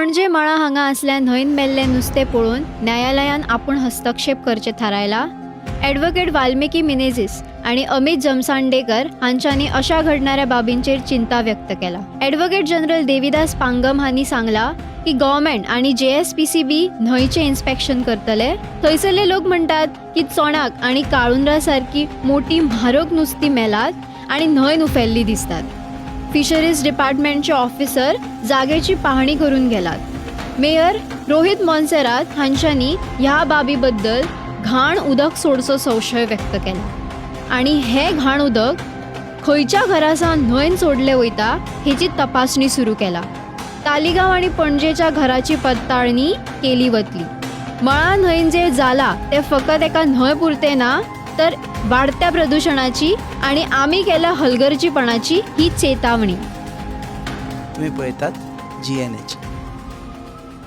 पणजे मळा हांगा असल्या न्हंयन मेल्ले नुस्तें पळोवन न्यायालयान आपूण हस्तक्षेप करचे थारायला. ॲडव्होकेट वाल्मिकी मिनेझीस आणि अमित जमसांडेकर हांच्यांनी अशा घडणाऱ्या बाबींचेर चिंता व्यक्त केला. ॲडव्होकेट जनरल देविदास पांगम हांणी सांगला की गव्हर्मेंट आणि JSPCB न्हंयचे इन्स्पेक्शन करतले. थंयसरले लोक म्हणटात की चोणाक आणि काळुंदरा सारकी मोठी म्हारग नुस्तीं मेलात आणि न्हंय उफेल्ली दिसतात. फिशरीज डिपार्टमेंटचे ऑफिसर जागेची पाहणी करून गेलात. मेयर रोहित मोन्सेरात हांच्यांनी ह्या बाबी बद्दल घाण उदक सोडचो संशय व्यक्त केला आणि हे घाण उदक खंयच्या घरासावन न्हंयन सोडले वयता हेची तपासणी सुरू केला. तालिगांव आणि पणजेच्या घराची पडताळणी केली वतली. मळा न्हंयन जे जाला ते फकत एका न्हंय पुरते ना तर वाडत्या प्रदूषणाची आणि आमी केल्या हलगर्जीपणाची ही चेतावणी. तुम्ही पळयतात GNH.